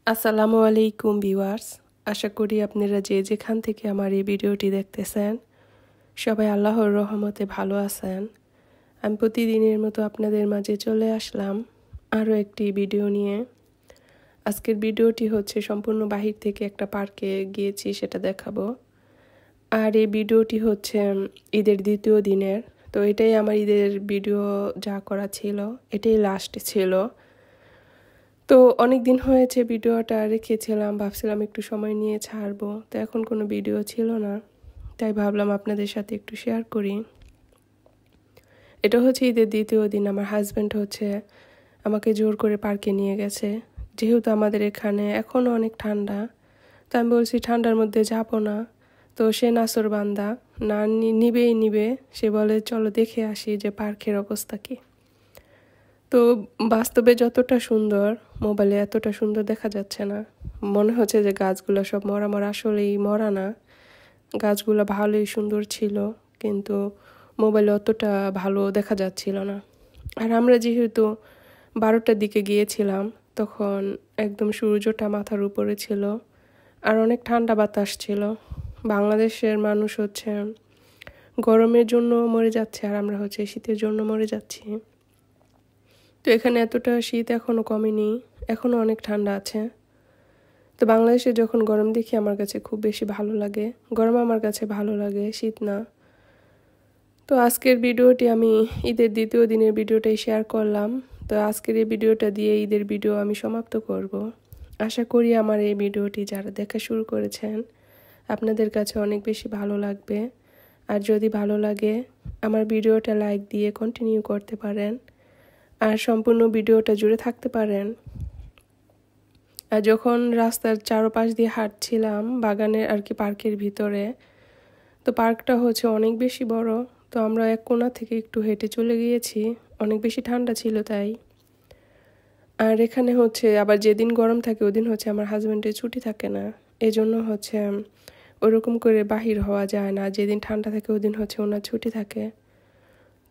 আসসালামু আলাইকুম ভিউয়ার্স। আশা করি আপনারা যে যেখান থেকে আমার এই ভিডিওটি দেখতেছেন সবাই আল্লাহর রহমতে ভালো আছেন। আমি প্রতিদিনের মতো আপনাদের মাঝে চলে আসলাম আরও একটি ভিডিও নিয়ে। আজকের ভিডিওটি হচ্ছে সম্পূর্ণ বাহির থেকে একটা পার্কে গিয়েছি সেটা দেখাবো। আর এই ভিডিওটি হচ্ছে ঈদের দ্বিতীয় দিনের। তো এটাই আমার ঈদের ভিডিও যা করা ছিল, এটাই লাস্ট ছিল। তো অনেক দিন হয়েছে ভিডিওটা রেখেছিলাম, ভাবছিলাম একটু সময় নিয়ে ছাড়বো, তো এখন কোনো ভিডিও ছিল না, তাই ভাবলাম আপনাদের সাথে একটু শেয়ার করি। এটা হচ্ছে ঈদের দ্বিতীয় দিন। আমার হাজব্যান্ড হচ্ছে আমাকে জোর করে পার্কে নিয়ে গেছে, যেহেতু আমাদের এখানে এখনও অনেক ঠান্ডা। তো আমি বলছি ঠান্ডার মধ্যে যাবো না, তো সে নাসর বান্দা না নিবে। সে বলে চলো দেখে আসি যে পার্কের অবস্থা কি। তো বাস্তবে যতটা সুন্দর, মোবাইলে এতটা সুন্দর দেখা যাচ্ছে না। মনে হচ্ছে যে গাছগুলো সব মরা মরা, আসলেই মরা না, গাছগুলো ভালোই সুন্দর ছিল, কিন্তু মোবাইলে অতটা ভালো দেখা যাচ্ছিল না। আর আমরা যেহেতু 12টার দিকে গিয়েছিলাম, তখন একদম সূর্যটা মাথার উপরে ছিল আর অনেক ঠান্ডা বাতাস ছিল। বাংলাদেশের মানুষ হচ্ছে গরমের জন্য মরে যাচ্ছে আর আমরা হচ্ছে শীতের জন্য মরে যাচ্ছি। তো এখানে এতটা শীত এখনও কমেনি, এখনও অনেক ঠান্ডা আছে। তো বাংলাদেশে যখন গরম দেখি আমার কাছে খুব বেশি ভালো লাগে, গরম আমার কাছে ভালো লাগে, শীত না। তো আজকের ভিডিওটি আমি ঈদের দ্বিতীয় দিনের ভিডিওটাই শেয়ার করলাম। তো আজকের এই ভিডিওটা দিয়ে ঈদের ভিডিও আমি সমাপ্ত করব। আশা করি আমার এই ভিডিওটি যারা দেখা শুরু করেছেন আপনাদের কাছে অনেক বেশি ভালো লাগবে। আর যদি ভালো লাগে আমার ভিডিওটা লাইক দিয়ে কন্টিনিউ করতে পারেন আর সম্পূর্ণ ভিডিওটা জুড়ে থাকতে পারেন। আর যখন রাস্তার চারপাশ দিয়ে হাঁটছিলাম বাগানের আর কি পার্কের ভিতরে, তো পার্কটা হচ্ছে অনেক বেশি বড়। তো আমরা এক কোণা থেকে একটু হেঁটে চলে গিয়েছি, অনেক বেশি ঠান্ডা ছিল তাই। আর এখানে হচ্ছে আবার যেদিন গরম থাকে ওদিন হচ্ছে আমার হাজব্যান্ডের ছুটি থাকে না, এজন্য হচ্ছে ওরকম করে বাহির হওয়া যায় না। যেদিন ঠান্ডা থাকে ওদিন হচ্ছে ওনার ছুটি থাকে,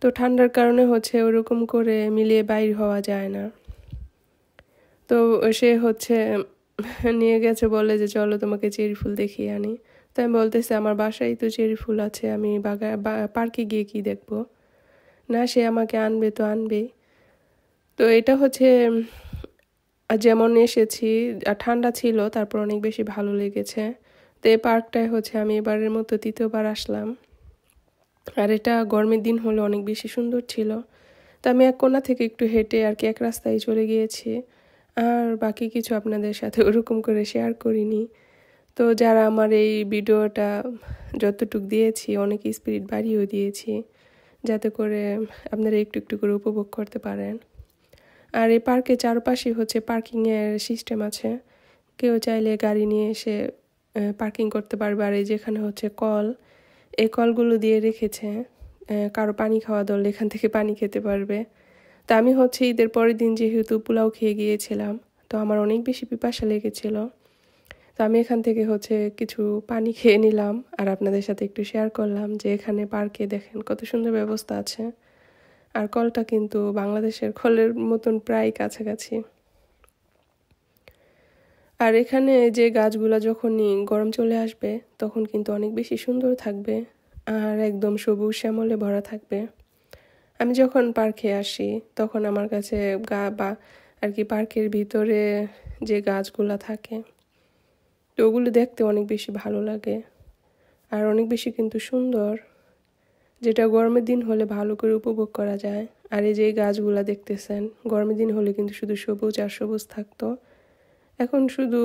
তো ঠান্ডার কারণে হচ্ছে ওরকম করে মিলিয়ে বাইর হওয়া যায় না। তো সে হচ্ছে নিয়ে গেছে, বলে যে চলো তোমাকে চেরি ফুল দেখিয়ে আনি। তো আমি বলতেছি আমার বাসায় তো চেরি ফুল আছে, আমি পার্কে গিয়ে কি দেখবো। না, সে আমাকে আনবে তো আনবেই। তো এটা হচ্ছে যেমন এসেছি আর ঠান্ডা ছিল, তারপর অনেক বেশি ভালো লেগেছে। তো এই পার্কটায় হচ্ছে আমি এবারের মতো তৃতীয়বার আসলাম। আর এটা গরমের দিন হলে অনেক বেশি সুন্দর ছিল। তো আমি এক কোণা থেকে একটু হেঁটে আর কি এক রাস্তায় চলে গিয়েছি, আর বাকি কিছু আপনাদের সাথে ওরকম করে শেয়ার করিনি। তো যারা আমার এই ভিডিওটা যতটুকু দিয়েছি অনেক স্পিরিট বাড়িয়েও দিয়েছি, যাতে করে আপনারা একটু একটু করে উপভোগ করতে পারেন। আর এই পার্কের চারপাশে হচ্ছে পার্কিংয়ের সিস্টেম আছে, কেউ চাইলে গাড়ি নিয়ে এসে পার্কিং করতে পারবে। আর এই যেখানে হচ্ছে কল, এই কলগুলো দিয়ে রেখেছে, কারো পানি খাওয়া দরলে এখান থেকে পানি খেতে পারবে। তা আমি হচ্ছে ঈদের পরের দিন যেহেতু পোলাও খেয়ে গিয়েছিলাম, তো আমার অনেক বেশি পিপাসা লেগেছিল। তো আমি এখান থেকে হচ্ছে কিছু পানি খেয়ে নিলাম আর আপনাদের সাথে একটু শেয়ার করলাম যে এখানে পার্কে দেখেন কত সুন্দর ব্যবস্থা আছে। আর কলটা কিন্তু বাংলাদেশের কলের মতন প্রায় কাছাকাছি। আর এখানে যে গাছগুলো যখনই গরম চলে আসবে তখন কিন্তু অনেক বেশি সুন্দর থাকবে আর একদম সবুজ শ্যামলে ভরা থাকবে। আমি যখন পার্কে আসি তখন আমার কাছে আর কি পার্কের ভিতরে যে গাছগুলো থাকে তো ওগুলো দেখতে অনেক বেশি ভালো লাগে আর অনেক বেশি কিন্তু সুন্দর, যেটা গরমের দিন হলে ভালো করে উপভোগ করা যায়। আর এই যে গাছগুলা দেখতেছেন, গরমের দিন হলে কিন্তু শুধু সবুজ আর সবুজ থাকতো, এখন শুধু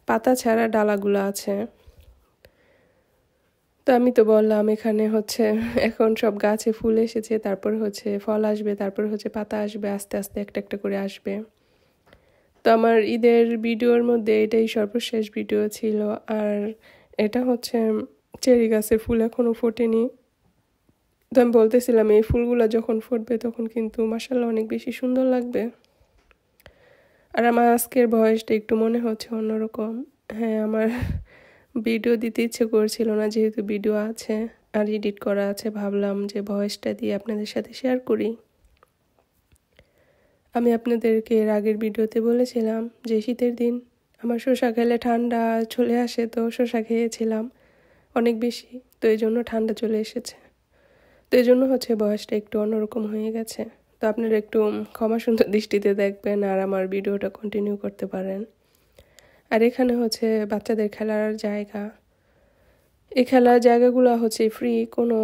পাতা ছাড়া ডালাগুলো আছে। তো আমি তো বললাম এখানে হচ্ছে এখন সব গাছে ফুল এসেছে, তারপরে হচ্ছে ফল আসবে, তারপরে হচ্ছে পাতা আসবে, আস্তে আস্তে একটা একটা করে আসবে। তো আমার ঈদের ভিডিওর মধ্যে এটাই সর্বশেষ ভিডিও ছিল। আর এটা হচ্ছে চেরি গাছের ফুল এখনো ফোটেনি। তো আমি বলতেছিলাম এই ফুলগুলো যখন ফুটবে তখন কিন্তু মাশাআল্লাহ অনেক বেশি সুন্দর লাগবে। আর আমার আজকের ভয়েসটা একটু মনে হচ্ছে অন্যরকম। হ্যাঁ, আমার ভিডিও দিতে ইচ্ছে করছিল না, যেহেতু ভিডিও আছে আর এডিট করা আছে, ভাবলাম যে ভয়েসটা দিয়ে আপনাদের সাথে শেয়ার করি। আমি আপনাদেরকে এর আগের ভিডিওতে বলেছিলাম যে শীতের দিন আমার শসা খেলে ঠান্ডা চলে আসে, তো শসা খেয়েছিলাম অনেক বেশি, তো এই জন্য ঠান্ডা চলে এসেছে। তো এই জন্য হচ্ছে বয়সটা একটু অন্যরকম হয়ে গেছে। তো আপনারা একটু ক্ষমা সুন্দর দৃষ্টিতে দেখবেন আর আমার ভিডিওটা কন্টিনিউ করতে পারেন। আর এখানে হচ্ছে বাচ্চাদের খেলার জায়গা। এই খেলার জায়গাগুলো হচ্ছে ফ্রি, কোনো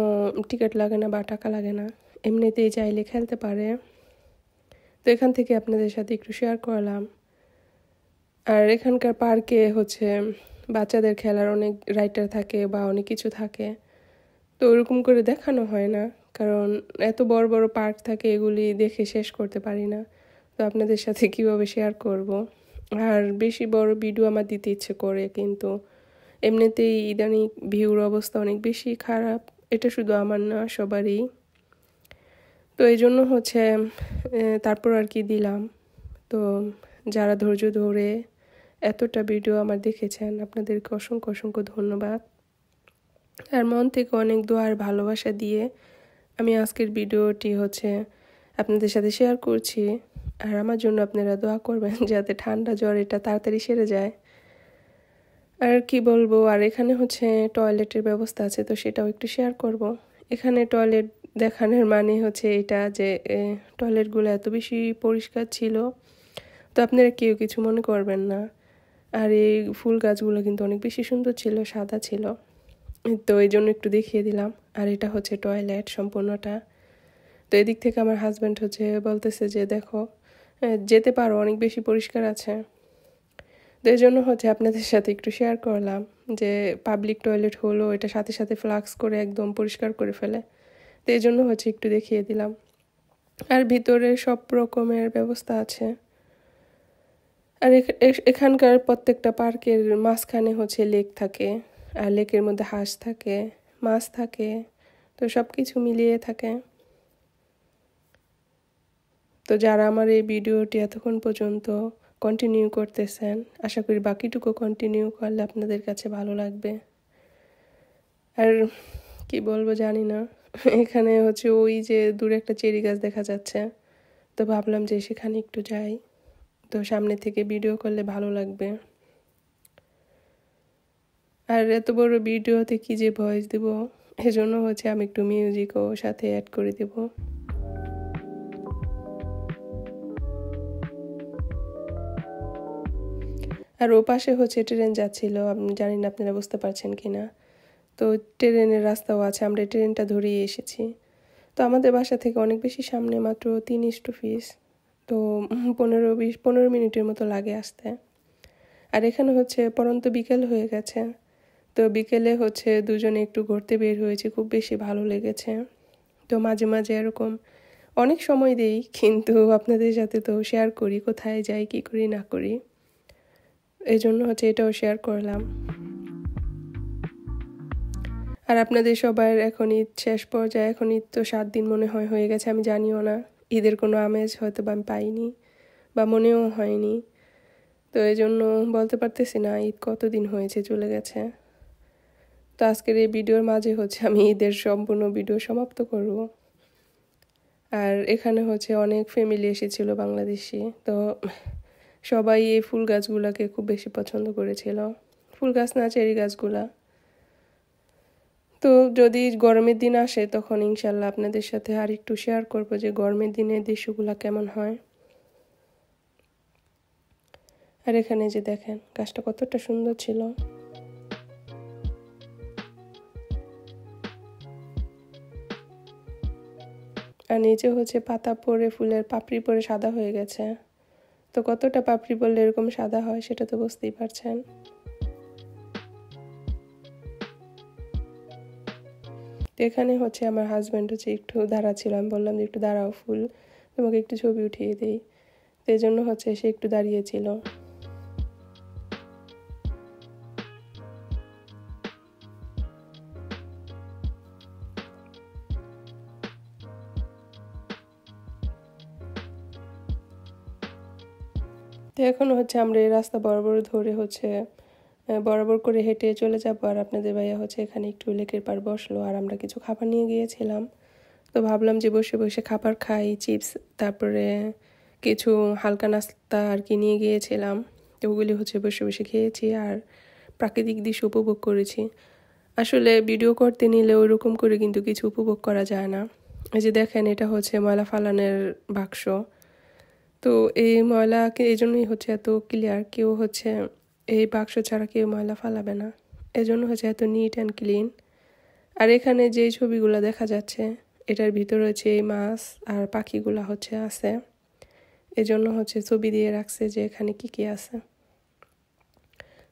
টিকিট লাগে না বা টাকা লাগে না, এমনিতেই চাইলে খেলতে পারে। তো এখান থেকে আপনাদের সাথে একটু শেয়ার করলাম। আর এখানকার পার্কে হচ্ছে বাচ্চাদের খেলার অনেক রাইডার থাকে বা অনেক কিছু থাকে, তো ওরকম করে দেখানো হয় না, কারণ এত বড় বড় পার্ক থাকে, এগুলি দেখে শেষ করতে পারি না। তো আপনাদের সাথে কিভাবে শেয়ার করব। আর বেশি বড় ভিডিও আমার দিতে ইচ্ছে করে, কিন্তু এমনিতেই ইদানিং ভিউর অবস্থা অনেক বেশি খারাপ, এটা শুধু আমার না, সবারই। তো এই জন্য হচ্ছে তারপর আর কি দিলাম। তো যারা ধৈর্য ধরে এতটা ভিডিও আমার দেখেছেন, আপনাদেরকে অসংখ্য অসংখ্য ধন্যবাদ। আর মন থেকে অনেক দোয়া আর ভালোবাসা দিয়ে আমি আজকের ভিডিওটি হচ্ছে আপনাদের সাথে শেয়ার করছি। আর আমার জন্য আপনারা দোয়া করবেন যাতে ঠান্ডা জ্বর এটা তাড়াতাড়ি সেরে যায়। আর কি বলবো, আর এখানে হচ্ছে টয়লেটের ব্যবস্থা আছে, তো সেটাও একটু শেয়ার করব। এখানে টয়লেট দেখানোর মানে হচ্ছে এটা যে টয়লেটগুলো এত বেশি পরিষ্কার ছিল, তো আপনারা কেউ কিছু মনে করবেন না। আর এই ফুল গাছগুলো কিন্তু অনেক বেশি সুন্দর ছিল, সাদা ছিল, তো এই জন্য একটু দেখিয়ে দিলাম। আর এটা হচ্ছে টয়লেট সম্পূর্ণটা। তো এদিক থেকে আমার হাজব্যান্ড হচ্ছে বলতেছে যে দেখো যেতে পারো, অনেক বেশি পরিষ্কার আছে। তো এই জন্য হচ্ছে আপনাদের সাথে একটু শেয়ার করলাম যে পাবলিক টয়লেট হলো, এটা সাথে সাথে ফ্লাক্স করে একদম পরিষ্কার করে ফেলে, তো এই জন্য হচ্ছে একটু দেখিয়ে দিলাম। আর ভিতরে সব রকমের ব্যবস্থা আছে। আর এখানকার প্রত্যেকটা পার্কের মাঝখানে হচ্ছে লেক থাকে, আর লেকের মধ্যে হাঁস থাকে, মাছ থাকে, তো সব কিছু মিলিয়ে থাকে। তো যারা আমার এই ভিডিওটি এতক্ষণ পর্যন্ত কন্টিনিউ করতেছেন, আশা করি বাকিটুকু কন্টিনিউ করলে আপনাদের কাছে ভালো লাগবে। আর কি বলবো জানি না, এখানে হচ্ছে ওই যে দূরে একটা চেরি গাছ দেখা যাচ্ছে, তো ভাবলাম যে সেখানে একটু যাই, তো সামনে থেকে ভিডিও করলে ভালো লাগবে। আর এত বড় ভিডিওতে কি যে ভয়েস দেব, এজন্য হচ্ছে আমি একটু মিউজিকও সাথে অ্যাড করে দেব। আর ও পাশে হচ্ছে ট্রেন যাচ্ছিল, আমি জানি না আপনারা বুঝতে পারছেন কিনা। তো ট্রেনের রাস্তাও আছে, আমরা ট্রেনটা ধরেই এসেছি। তো আমাদের বাসা থেকে অনেক বেশি সামনে, মাত্র 3:20, তো 15 মিনিটের মতো লাগে আসতে। আর এখানে হচ্ছে পরন্ত বিকেল হয়ে গেছে, তো বিকেলে হচ্ছে দুজনে একটু ঘুরতে বের হয়েছি, খুব বেশি ভালো লেগেছে। তো মাঝে মাঝে এরকম অনেক সময় দেই, কিন্তু আপনাদের সাথে তো শেয়ার করি কোথায় যাই, কি করি না করি, এই জন্য হচ্ছে এটাও শেয়ার করলাম। আর আপনাদের সবার এখন ঈদ শেষ পর্যায়ে, এখন ঈদ তো 7 দিন মনে হয় হয়ে গেছে, আমি জানিও না, ঈদের কোনো আমেজ হয়তো বা আমি পাইনি বা মনেও হয়নি, তো এই জন্য বলতে পারতেছি না ঈদ কতদিন হয়েছে চলে গেছে। তো আজকের এই ভিডিওর মাঝে হচ্ছে আমি ঈদের সম্পূর্ণ ভিডিও সমাপ্ত করব। আর এখানে হচ্ছে অনেক ফ্যামিলি এসেছিল বাংলাদেশি, তো সবাই এই ফুল গাছগুলোকে খুব বেশি পছন্দ করেছিল, ফুল গাছ না, চেরি গাছগুলা। তো যদি গরমের দিন আসে তখন ইনশাল্লাহ আপনাদের সাথে আর একটু শেয়ার করবো যে গরমের দিনে দৃশ্যগুলা কেমন হয়। আর এখানে যে দেখেন গাছটা কতটা সুন্দর ছিল। আর নিচে হচ্ছে পাতা পড়ে, ফুলের পাপড়ি পড়ে সাদা হয়ে গেছে, তো কতটা পাপড়ি পড়লে এরকম সাদা হয় সেটা তো বুঝতেই পারছেন। এখানে হচ্ছে আমার হাজব্যান্ড হচ্ছে একটু দাঁড়াচ্ছিল, আমি বললাম যে একটু দাঁড়াও ফুল, তোমাকে একটু ছবি উঠিয়ে দিই, তো এই জন্য হচ্ছে সে একটু দাঁড়িয়েছিল। তো এখন হচ্ছে আমরা এই রাস্তা বরাবর ধরে হচ্ছে বরাবর করে হেঁটে চলে যাবো। আর আপনাদের ভাইয়া হচ্ছে এখানে একটু লেকের পাড় বসলো, আর আমরা কিছু খাবার নিয়ে গিয়েছিলাম, তো ভাবলাম যে বসে বসে খাবার খাই, চিপস, তারপরে কিছু হালকা নাস্তা আর কি নিয়ে গিয়েছিলাম, তো ওগুলি হচ্ছে বসে বসে খেয়েছি আর প্রাকৃতিক দৃশ্য উপভোগ করেছি। আসলে ভিডিও করতে নিলে ওইরকম করে কিন্তু কিছু উপভোগ করা যায় না। এই যে দেখেন, এটা হচ্ছে ময়লা ফালানোর বাক্স। তো এই ময়লাকে এই জন্যই হচ্ছে এত ক্লিয়ার, কেউ হচ্ছে এই বাক্স ছাড়া কেউ ময়লা ফালাবে না, এজন্য হচ্ছে এত নিট অ্যান্ড ক্লিন। আর এখানে যে ছবিগুলো দেখা যাচ্ছে এটার ভিতরে হচ্ছে এই মাছ আর পাখিগুলা হচ্ছে আছে, এজন্য হচ্ছে ছবি দিয়ে রাখছে যে এখানে কি কি আছে।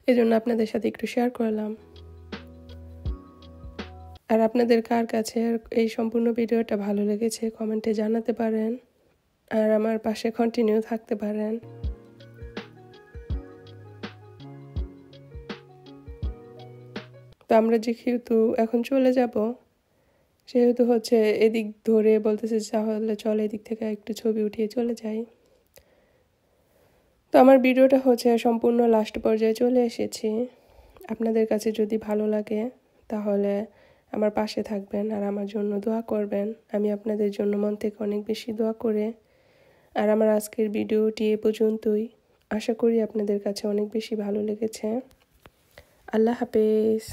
এজন্য আপনাদের সাথে একটু শেয়ার করলাম। আর আপনাদের কার কাছে এই সম্পূর্ণ ভিডিওটা ভালো লেগেছে কমেন্টে জানাতে পারেন, আর আমার পাশে কন্টিনিউ থাকতে পারেন। তো আমরা যেহেতু এখন চলে যাব, সেহেতু হচ্ছে এদিক ধরে বলতেছে তাহলে চলে এদিক থেকে একটু ছবি উঠিয়ে চলে যাই। তো আমার ভিডিওটা হচ্ছে সম্পূর্ণ লাস্ট পর্যায়ে চলে এসেছি। আপনাদের কাছে যদি ভালো লাগে তাহলে আমার পাশে থাকবেন আর আমার জন্য দোয়া করবেন। আমি আপনাদের জন্য মন থেকে অনেক বেশি দোয়া করে। আর আমার আজকের ভিডিওটি এ পর্যন্তই। আশা করি আপনাদের কাছে অনেক বেশি ভালো লেগেছে। আল্লাহ হাফেজ।